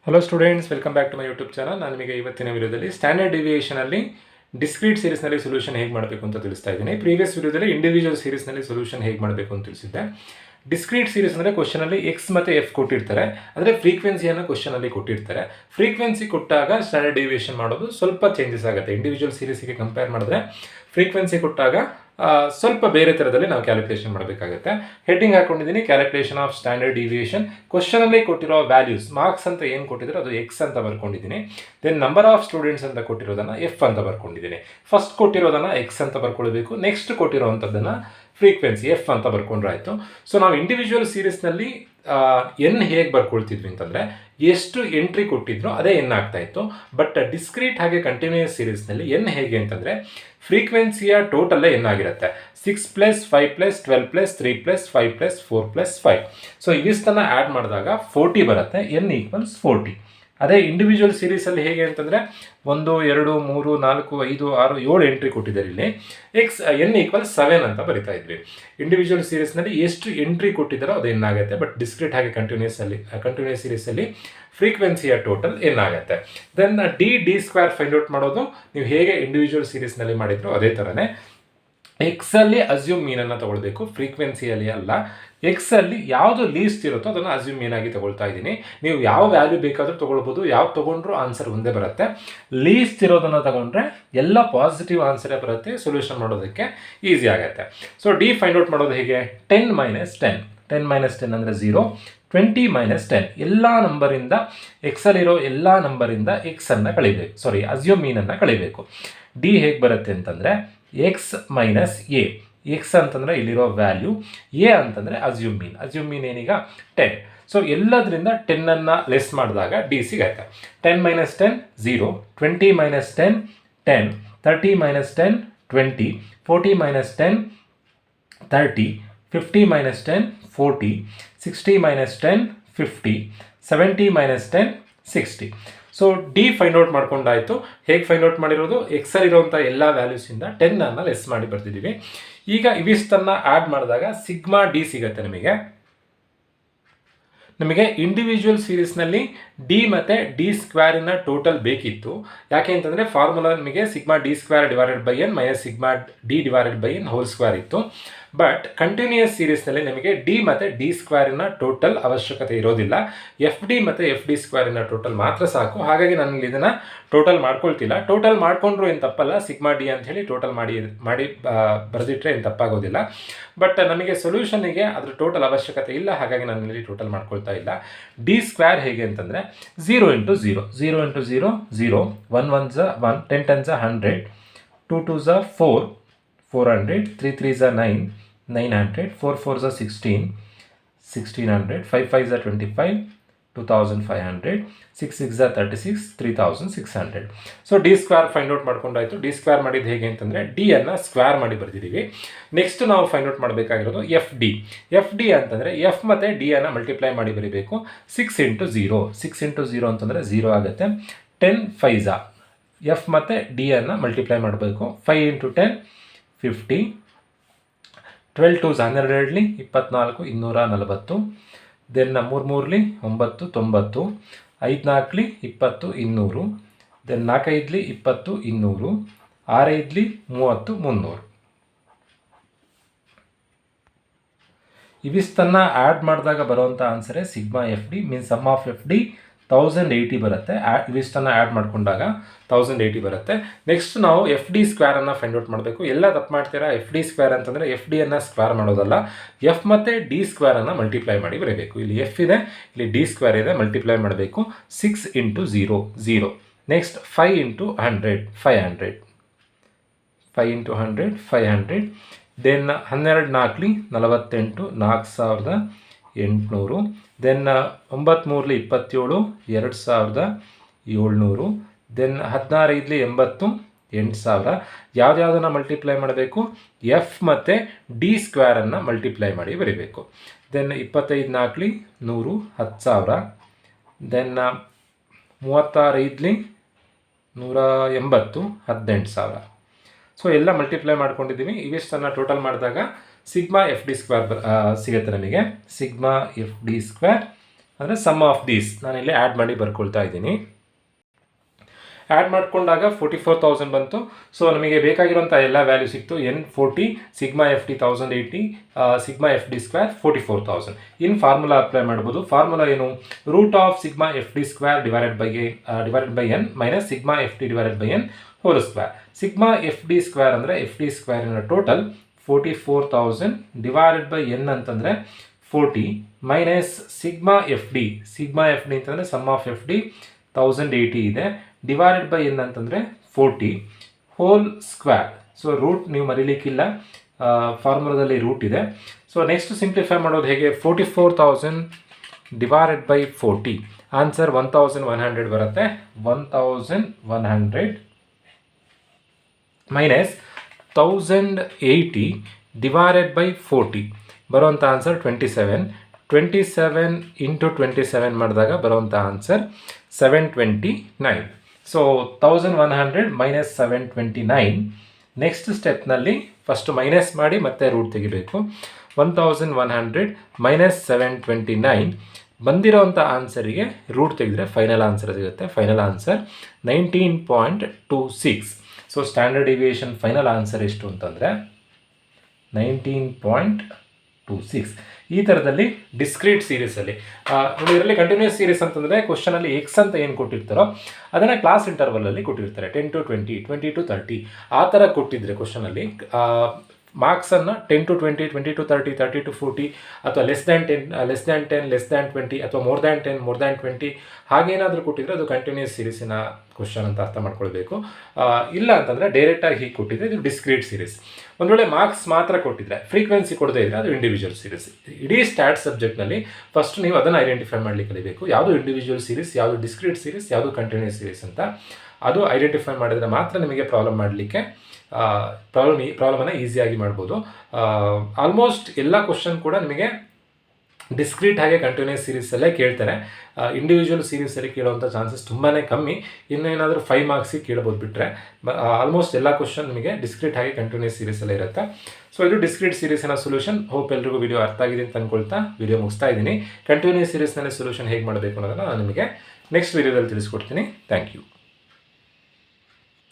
Hello students, welcome back to my YouTube channel. ನಾನು ನಿಮಗೆ ಇವತ್ತಿನ ವಿಡಿಯೋದಲ್ಲಿ ಸ್ಟ್ಯಾಂಡರ್ಡ್ ಡಿವಿಯೇಷನಲ್ಲಿ ಡಿಸ್ಕ್ರೀಟ್ ಸೀರೀಸ್ನಲ್ಲಿ ಸೊಲ್ಯೂಷನ್ ಹೇಗೆ ಮಾಡಬೇಕು ಅಂತ ತಿಳಿಸ್ತಾ ಇದ್ದೀನಿ. ಪ್ರೀವಿಯಸ್ ವಿಡಿಯೋದಲ್ಲಿ ಇಂಡಿವಿಜುವಲ್ ಸೀರೀಸ್ನಲ್ಲಿ ಸೊಲ್ಯೂಷನ್ ಹೇಗೆ ಮಾಡಬೇಕು ಅಂತ ತಿಳಿಸಿದ್ದೆ. ಡಿಸ್ಕ್ರೀಟ್ ಸೀರೀಸ್ ಅಂದರೆ ಕ್ವಶನಲ್ಲಿ ಎಕ್ಸ್ ಮತ್ತು ಎಫ್ ಕೊಟ್ಟಿರ್ತಾರೆ, ಅಂದರೆ ಫ್ರೀಕ್ವೆನ್ಸಿಯನ್ನು ಕ್ವಶನಲ್ಲಿ ಕೊಟ್ಟಿರ್ತಾರೆ. ಫ್ರೀಕ್ವೆನ್ಸಿ ಕೊಟ್ಟಾಗ ಸ್ಟ್ಯಾಂಡರ್ಡ್ ಡಿವಿಯೇಷನ್ ಮಾಡೋದು ಸ್ವಲ್ಪ ಚೇಂಜಸ್ ಆಗುತ್ತೆ. ಇಂಡಿವಿಜುವಲ್ ಸೀರೀಸಿಗೆ ಕಂಪೇರ್ ಮಾಡಿದ್ರೆ ಫ್ರೀಕ್ವೆನ್ಸಿ ಕೊಟ್ಟಾಗ ಸ್ವಲ್ಪ ಬೇರೆ ಥರದಲ್ಲಿ ನಾವು ಕ್ಯಾಲ್ಕುಲೇಷನ್ ಮಾಡಬೇಕಾಗುತ್ತೆ. ಹೆಡ್ಡಿಂಗ್ ಹಾಕೊಂಡಿದ್ದೀನಿ, ಕ್ಯಾಲ್ಕುಲೇಷನ್ ಆಫ್ ಸ್ಟ್ಯಾಂಡರ್ಡ್ ಡಿವಿಯೇಷನ್. ಕ್ವಶನಲ್ಲಿ ಕೊಟ್ಟಿರೋ ವ್ಯಾಲ್ಯೂಸ್ ಮಾರ್ಕ್ಸ್ ಅಂತ ಏನು ಕೊಟ್ಟಿದ್ರು ಅದು ಎಕ್ಸ್ ಅಂತ ಬರ್ಕೊಂಡಿದ್ದೀನಿ. ದೆನ್ ನಂಬರ್ ಆಫ್ ಸ್ಟೂಡೆಂಟ್ಸ್ ಅಂತ ಕೊಟ್ಟಿರೋದನ್ನು ಎಫ್ ಅಂತ ಬರ್ಕೊಂಡಿದ್ದೀನಿ. ಫಸ್ಟ್ ಕೊಟ್ಟಿರೋದನ್ನು ಎಕ್ಸ್ ಅಂತ ಬರ್ಕೊಳ್ಬೇಕು, ನೆಕ್ಸ್ಟ್ ಕೊಟ್ಟಿರೋವಂಥದ್ದನ್ನು ಫ್ರೀಕ್ವೆನ್ಸಿ ಎಫ್ ಅಂತ ಬರ್ಕೊಂಡ್ರಾಯ್ತು. ಸೊ ನಾವು ಇಂಡಿವಿಜುವಲ್ ಸೀರೀಸ್ನಲ್ಲಿ ಎನ್ ಹೇಗೆ ಬರ್ಕೊಳ್ತಿದ್ವಿ ಅಂತಂದರೆ ಎಷ್ಟು ಎಂಟ್ರಿ ಕೊಟ್ಟಿದ್ರು ಅದೇ ಎನ್ ಆಗ್ತಾ ಇತ್ತು. ಬಟ್ ಡಿಸ್ಕ್ರೀಟ್ ಹಾಗೆ ಕಂಟಿನ್ಯೂಯಸ್ ಸೀರೀಸ್ನಲ್ಲಿ ಎನ್ ಹೇಗೆ ಅಂತಂದರೆ ಫ್ರೀಕ್ವೆನ್ಸಿಯ ಟೋಟಲ್ಲೇ ಎನ್ ಆಗಿರುತ್ತೆ. 6 + 5 + 12 + 3 + 5 + 4 + 5. ಸೊ ಇವಿಷ್ಟನ್ನು ಆ್ಯಡ್ ಮಾಡಿದಾಗ 40 ಬರುತ್ತೆ. N equals 40. ಅದೇ ಇಂಡಿವಿಜುವಲ್ ಸೀರೀಸಲ್ಲಿ ಹೇಗೆ ಅಂತಂದರೆ 1 2 3 4 5 6 7 ಎಂಟ್ರಿ ಕೊಟ್ಟಿದ್ದಾರೆ. ಇಲ್ಲಿ ಎನ್ ಈಕ್ವಲ್ 7 ಅಂತ ಬರಿತಾ ಇದ್ವಿ. ಇಂಡಿವಿಜುವಲ್ ಸೀರೀಸ್ನಲ್ಲಿ ಎಷ್ಟು ಎಂಟ್ರಿ ಕೊಟ್ಟಿದ್ದಾರೋ ಅದು ಎನ್ ಆಗುತ್ತೆ. ಬಟ್ ಡಿಸ್ಕ್ರೀಟ್ ಹಾಗೆ ಕಂಟಿನ್ಯೂಸ್ ಸೀರೀಸಲ್ಲಿ ಫ್ರೀಕ್ವೆನ್ಸಿಯ ಟೋಟಲ್ ಎನ್ ಆಗುತ್ತೆ. Then D square find out ಮಾಡೋದು ನೀವು ಹೇಗೆ ಇಂಡಿವಿಜುವಲ್ ಸೀರೀಸ್ನಲ್ಲಿ ಮಾಡಿದ್ರು ಅದೇ ಥರನೇ. ಎಕ್ಸಲ್ಲಿ ಅಸ್ಯೂಮ್ ಮೀನನ್ನು ತಗೊಳ್ಬೇಕು, ಫ್ರೀಕ್ವೆನ್ಸಿಯಲ್ಲಿ ಅಲ್ಲ. ಎಕ್ಸಲ್ಲಿ ಯಾವುದು ಲೀಸ್ಟ್ ಇರುತ್ತೋ ಅದನ್ನು ಅಸ್ಯೂಮ್ ಮೀನಾಗಿ ತಗೊಳ್ತಾ ಇದ್ದೀನಿ. ನೀವು ಯಾವ ವ್ಯಾಲ್ಯೂ ಬೇಕಾದರೂ ತೊಗೊಳ್ಬೋದು, ಯಾವ್ದು ತೊಗೊಂಡ್ರೂ ಆನ್ಸರ್ ಒಂದೇ ಬರುತ್ತೆ. ಲೀಸ್ಟ್ ಇರೋದನ್ನು ತಗೊಂಡ್ರೆ ಎಲ್ಲ ಪಾಸಿಟಿವ್ ಆನ್ಸರೇ ಬರುತ್ತೆ, ಸೊಲ್ಯೂಷನ್ ಮಾಡೋದಕ್ಕೆ ಈಸಿ ಆಗುತ್ತೆ. ಸೊ ಡಿ ಫೈಂಡ್ ಔಟ್ ಮಾಡೋದು ಹೇಗೆ? 10 - 10. 10 - 10 ಅಂದರೆ 0. 20 - 10 ಎಲ್ಲ ನಂಬರಿಂದ ಎಕ್ಸಲ್ಲಿರೋ ಎಲ್ಲ ನಂಬರಿಂದ ಎಕ್ಸನ್ನು ಕಳಿಬೇಕು, ಅಸ್ಯೂಮ್ ಮೀನನ್ನು ಕಳಿಬೇಕು. ಡಿ ಹೇಗೆ ಬರುತ್ತೆ ಅಂತಂದರೆ ಎಕ್ಸ್ ಮೈನಸ್ ಎ. ಎಕ್ಸ್ ಅಂತಂದರೆ ಇಲ್ಲಿರೋ ವ್ಯಾಲ್ಯೂ, ಎ ಅಂತಂದರೆ ಅಸ್ಯೂಮ್ ಮೀನ್ ಏನೀಗ 10. ಸೊ ಎಲ್ಲದರಿಂದ 10ಅನ್ನು ಲೆಸ್ ಮಾಡಿದಾಗ ಡಿ ಸಿಗುತ್ತೆ. 10 - 10 0, 20 - 10 10, 30 - 10 20, 40 - 10 30, 50 - 10 40, 60 - 10 50, 70 - 10 60. ಸೊ ಡಿ ಫೈಂಡ್ ಔಟ್ ಮಾಡ್ಕೊಂಡಾಯಿತು. ಹೇಗೆ ಫೈಂಡ್ ಔಟ್ ಮಾಡಿರೋದು? ಎಕ್ಸಲ್ಲಿರುವಂಥ ಎಲ್ಲ ವ್ಯಾಲ್ಯೂಸಿಂದ 10ಅನ್ನು ಲೆಸ್ ಮಾಡಿ ಬರ್ತಿದ್ದೀವಿ. ಈಗ ಇವಿಷ್ಟನ್ನು ಆ್ಯಡ್ ಮಾಡಿದಾಗ ಸಿಗ್ಮಾ ಡಿ ಸಿಗುತ್ತೆ ನಮಗೆ ಇಂಡಿವಿಜುವಲ್ ಸೀರೀಸ್ನಲ್ಲಿ ಡಿ ಮತ್ತು ಡಿ ಸ್ಕ್ವೇರಿನ ಟೋಟಲ್ ಬೇಕಿತ್ತು. ಯಾಕೆ ಅಂತಂದರೆ ಫಾರ್ಮುಲಾ ನಮಗೆ sigma D square / n - sigma D / n whole square ಇತ್ತು. ಬಟ್ ಕಂಟಿನ್ಯೂಯಸ್ ಸೀರೀಸ್ನಲ್ಲಿ ನಮಗೆ ಡಿ ಮತ್ತು ಡಿ ಸ್ಕ್ವೇರಿನ ಟೋಟಲ್ ಅವಶ್ಯಕತೆ ಇರೋದಿಲ್ಲ. ಎಫ್ ಡಿ ಮತ್ತು ಎಫ್ ಡಿ ಸ್ಕ್ವೇರಿನ ಟೋಟಲ್ ಮಾತ್ರ ಸಾಕು. ಹಾಗಾಗಿ ನಾನು ಇದನ್ನು ಟೋಟಲ್ ಮಾಡ್ಕೊಳ್ತಿಲ್ಲ. ಟೋಟಲ್ ಮಾಡಿಕೊಂಡ್ರೂ ಏನು ತಪ್ಪಲ್ಲ, ಸಿಗ್ಮಾ ಡಿ ಅಂತ ಹೇಳಿ ಟೋಟಲ್ ಮಾಡಿ ಬರೆದಿಟ್ರೆ ಏನು ತಪ್ಪಾಗೋದಿಲ್ಲ. ಬಟ್ ನಮಗೆ ಸೊಲ್ಯೂಷನ್ನಿಗೆ ಅದ್ರ ಟೋಟಲ್ ಅವಶ್ಯಕತೆ ಇಲ್ಲ, ಹಾಗಾಗಿ ನಾನು ಇಲ್ಲಿ ಟೋಟಲ್ ಮಾಡ್ಕೊಳ್ತಾ ಇಲ್ಲ. ಡಿ ಸ್ಕ್ವೇರ್ ಹೇಗೆ ಅಂತಂದರೆ 0 × 0, 0 × 0 0, 1 1 1, 10 10 100, 2 2 4, 400, 3 3 9, 900, 4 4 16, 1600, 5 5 25, 2500, 6 6 36, 3600. So D square find out ಮಾಡ್ಕೊಂಡಾಯ್ತು. ಡಿ ಸ್ಕ್ವೇರ್ ಮಾಡಿದ್ದು ಹೇಗೆ ಅಂತಂದರೆ ಡಿ ಅನ್ನು ಸ್ಕ್ವೇರ್ ಮಾಡಿ ಬರ್ತಿದ್ದೀವಿ. ನೆಕ್ಸ್ಟ್ ನಾವು ಫೈಂಡ್ ಔಟ್ ಮಾಡಬೇಕಾಗಿರೋದು ಎಫ್ ಡಿ. ಎಫ್ ಡಿ ಅಂತಂದರೆ ಎಫ್ ಮತ್ತು ಡಿ ಅನ್ನು ಮಲ್ಟಿಪ್ಲೈ ಮಾಡಿ ಬರೀಬೇಕು. 6 × 0, 6 × 0 ಅಂತಂದರೆ 0 ಆಗುತ್ತೆ. 10 5 ಎಫ್ ಮತ್ತು ಡಿ ಅನ್ನು ಮಲ್ಟಿಪ್ಲೈ ಮಾಡಬೇಕು. 5 × 10 50, 12 2 12 24, 240. Then 3 3 9 90, 5 4 20 200, then 4 5 20 200, 6 5 30 300. ಇವಿಷ್ಟನ್ನು ಆ್ಯಡ್ ಮಾಡಿದಾಗ ಬರುವಂಥ ಆನ್ಸರೇ sigma F D. Means sum of F D 1080 ಬರುತ್ತೆ. ಇವಿಷ್ಟನ್ನು ಆ್ಯಡ್ ಮಾಡಿಕೊಂಡಾಗ 1080 ಬರುತ್ತೆ. ನೆಕ್ಸ್ಟ್ ನಾವು ಎಫ್ ಡಿ ಸ್ಕ್ವೇರನ್ನು ಫೈಂಡ್ ಔಟ್ ಮಾಡಬೇಕು. ಎಲ್ಲ ತಪ್ಪು ಮಾಡ್ತೀರಾ. ಎಫ್ ಡಿ ಸ್ಕ್ವೇರ್ ಅಂತಂದರೆ ಎಫ್ ಡಿಯನ್ನು ಸ್ಕ್ವೇರ್ ಮಾಡೋದಲ್ಲ, ಎಫ್ ಮತ್ತು ಡಿ ಸ್ಕ್ವೇರನ್ನು ಮಲ್ಟಿಪ್ಲೈ ಮಾಡಿ ಬರೀಬೇಕು. ಇಲ್ಲಿ ಎಫ್ ಇದೆ, ಇಲ್ಲಿ ಡಿ ಸ್ಕ್ವೇರ್ ಇದೆ, ಮಲ್ಟಿಪ್ಲೈ ಮಾಡಬೇಕು. 6 × 0 0. ನೆಕ್ಸ್ಟ್ 5 × 100 500, 5 × 100 500. ದೆನ್ 12 4 48, 4800. ದೆನ್ 9 3 27, 2700. ದೆನ್ 16 5 80, 8000. ಯಾವುದನ್ನು ಮಲ್ಟಿಪ್ಲೈ ಮಾಡಬೇಕು? ಎಫ್ ಮತ್ತು ಡಿ ಸ್ಕ್ವೇರನ್ನು ಮಲ್ಟಿಪ್ಲೈ ಮಾಡಿ ಬರೀಬೇಕು. ದೆನ್ 25 4 100, 10,000. ದೆನ್ 36 5 180, 18,000. ಸೊ ಎಲ್ಲ ಮಲ್ಟಿಪ್ಲೈ ಮಾಡ್ಕೊಂಡಿದ್ದೀವಿ. ಇವಿಷ್ಟನ್ನು ಟೋಟಲ್ ಮಾಡಿದಾಗ ಸಿಗ್ಮಾ ಎಫ್ ಡಿ ಸ್ಕ್ವೇರ್ ಸಿಗುತ್ತೆ ನಮಗೆ. ಸಿಗ್ಮಾ ಎಫ್ ಡಿ ಸ್ಕ್ವೇರ್ ಅಂದರೆ ಸಮ್ ಆಫ್ ದೀಸ್ ನಾನಿಲ್ಲಿ ಆ್ಯಡ್ ಮಾಡಿ ಬರ್ಕೊಳ್ತಾ ಇದ್ದೀನಿ. ಆ್ಯಡ್ ಮಾಡಿಕೊಂಡಾಗ 44,000 ಬಂತು. ಸೊ ನಮಗೆ ಬೇಕಾಗಿರುವಂಥ ಎಲ್ಲ ವ್ಯಾಲ್ಯೂ ಸಿಕ್ತು. N40 sigma F D 1080 sigma F D square 44,000. In formula apply ಮಾಡ್ಬೋದು. ಫಾರ್ಮುಲಾ ಏನು? Root of sigma F D square divided by N minus sigma F D divided by N whole square. Sigma F D square ಅಂದರೆ F D ಸ್ಕ್ವೇರಿನ total 44,000 divided by N ಅಂತಂದರೆ 40 minus sigma F D ಅಂತಂದರೆ sum of F D 1080 ಇದೆ, divided by N ಅಂತಂದರೆ 40 whole square. So root ನೀವು ಮರೀಲಿಕ್ಕಿಲ್ಲ, ಫಾರ್ಮುಲಾದಲ್ಲಿ root ಇದೆ. So next simplify ಮಾಡೋದು ಹೇಗೆ? 44,000 ಡಿವೈಡೆಡ್ ಬೈ 40 ಆನ್ಸರ್ 1100 ಬರುತ್ತೆ. 1100 ಮೈನಸ್ 1080 ಡಿವೈಡೆಡ್ ಬೈ 40 ಬರುವಂಥ ಆನ್ಸರ್ 27 ಇಂಟು 27 ಮಾಡಿದಾಗ ಬರುವಂಥ ಆನ್ಸರ್ 729. So 1100 minus 729. ನೆಕ್ಸ್ಟ್ ಸ್ಟೆಪ್ನಲ್ಲಿ ಫಸ್ಟ್ ಮೈನಸ್ ಮಾಡಿ ಮತ್ತೆ ರೂಟ್ ತೆಗಿಬೇಕು. 1100 ಮೈನಸ್ 729 ಬಂದಿರೋವಂಥ ಆನ್ಸರಿಗೆ ರೂಟ್ ತೆಗೆದರೆ ಫೈನಲ್ ಆನ್ಸರ್ ಸಿಗುತ್ತೆ. Final answer 19.26. So standard deviation final answer ಎಷ್ಟು ಅಂತಂದರೆ 19.26. ಈ ಥರದಲ್ಲಿ ಡಿಸ್ಕ್ರೀಟ್ ಸೀರೀಸಲ್ಲಿ ನೋಡಿ, ಇದರಲ್ಲಿ ಕಂಟಿನ್ಯೂಸ್ ಸೀರೀಸ್ ಅಂತಂದರೆ ಕ್ವಶನಲ್ಲಿ ಎಕ್ಸ್ ಅಂತ ಏನು ಕೊಟ್ಟಿರ್ತಾರೋ ಅದನ್ನು ಕ್ಲಾಸ್ ಇಂಟರ್ವಲಲ್ಲಿ ಕೊಟ್ಟಿರ್ತಾರೆ. 10 to 20, 20 to 30 ಆ ಥರ ಕೊಟ್ಟಿದ್ರೆ ಕ್ವಶನಲ್ಲಿ ಮಾರ್ಕ್ಸನ್ನು 10 to 20, 20 to 30, 30 to 40 ಅಥವಾ ಲೆಸ್ ದ್ಯಾನ್ 10, ಲೆಸ್ ದ್ಯಾನ್ 20 ಅಥವಾ ಮೋರ್ ದ್ಯಾನ್ 10, ಮೋರ್ ದ್ಯಾನ್ 20 ಹಾಗೇನಾದರೂ ಕೊಟ್ಟಿದ್ರೆ ಅದು ಕಂಟಿನ್ಯೂಸ್ ಸೀರೀಸಿನ ಕ್ವಶನ್ ಅಂತ ಅರ್ಥ ಮಾಡ್ಕೊಳ್ಬೇಕು. ಇಲ್ಲ ಅಂತಂದರೆ ಡೈರೆಕ್ಟಾಗಿ ಹೀಗೆ ಕೊಟ್ಟಿದ್ರೆ ಇದು ಡಿಸ್ಕ್ರೀಟ್ ಸೀರೀಸ್. ಒಂದು ವೇಳೆ ಮಾರ್ಕ್ಸ್ ಮಾತ್ರ ಕೊಟ್ಟಿದ್ರೆ, ಫ್ರೀಕ್ವೆನ್ಸಿ ಕೊಡದೇ ಇದ್ದರೆ ಅದು ಇಂಡಿವಿಜುವಲ್ ಸೀರೀಸ್. ಇಡೀ ಸ್ಟ್ಯಾಟ್ ಸಬ್ಜೆಕ್ಟ್ನಲ್ಲಿ ಫಸ್ಟ್ ನೀವು ಅದನ್ನು ಐಡೆಂಟಿಫೈ ಮಾಡಲಿಕ್ಕೆ ಕಲಿಬೇಕು. ಯಾವುದು ಇಂಡಿವಿಜುವಲ್ ಸೀರೀಸ್, ಯಾವುದು ಡಿಸ್ಕ್ರೀಟ್ ಸೀರೀಸ್, ಯಾವುದು ಕಂಟಿನ್ಯೂಸ್ ಸೀರೀಸ್ ಅಂತ. ಅದು ಐಡೆಂಟಿಫೈ ಮಾಡಿದರೆ ಮಾತ್ರ ನಿಮಗೆ ಪ್ರಾಬ್ಲಮ್ ಮಾಡಲಿಕ್ಕೆ ಪ್ರಾಬ್ಲಮನ್ನು ಈಸಿಯಾಗಿ ಮಾಡ್ಬೋದು. ಆಲ್ಮೋಸ್ಟ್ ಎಲ್ಲ ಕ್ವಶನ್ ಕೂಡ ನಿಮಗೆ ಡಿಸ್ಕ್ರೀಟ್ ಹಾಗೆ ಕಂಟಿನ್ಯೂಸ್ ಸೀರೀಸಲ್ಲೇ ಕೇಳ್ತಾರೆ. ಇಂಡಿವಿಜುವಲ್ ಸೀರೀಸಲ್ಲಿ ಕೇಳುವಂಥ ಚಾನ್ಸಸ್ ತುಂಬಾ ಕಮ್ಮಿ. ಇನ್ನೇನಾದರೂ 5 ಮಾರ್ಕ್ಸಿಗೆ ಕೇಳ್ಬೋದು ಬಿಟ್ಟರೆ ಆಲ್ಮೋಸ್ಟ್ ಎಲ್ಲ ಕ್ವಶನ್ ನಿಮಗೆ ಡಿಸ್ಕ್ರೀಟ್ ಹಾಗೆ ಕಂಟಿನ್ಯೂಸ್ ಸೀರೀಸಲ್ಲೇ ಇರುತ್ತೆ. ಸೊ ಇದು ಡಿಸ್ಕ್ರೀಟ್ ಸೀರೀಸಿನ ಸೊಲ್ಯೂಷನ್. ಹೋಪ್ ಎಲ್ರಿಗೂ ವಿಡಿಯೋ ಅರ್ಥ ಆಗಿದೆ ಅಂತ ಅಂದ್ಕೊಳ್ತಾ ವಿಡಿಯೋ ಮುಗಿಸ್ತಾ ಇದ್ದೀನಿ. ಕಂಟಿನ್ಯೂಸ್ ಸೀರೀಸ್ನಲ್ಲಿ ಸೊಲ್ಯೂಷನ್ ಹೇಗೆ ಮಾಡಬೇಕು ಅನ್ನೋದನ್ನು ನಾನು ನಿಮಗೆ ನೆಕ್ಸ್ಟ್ ವಿಡಿಯೋದಲ್ಲಿ ತಿಳಿಸ್ಕೊಡ್ತೀನಿ. Thank you.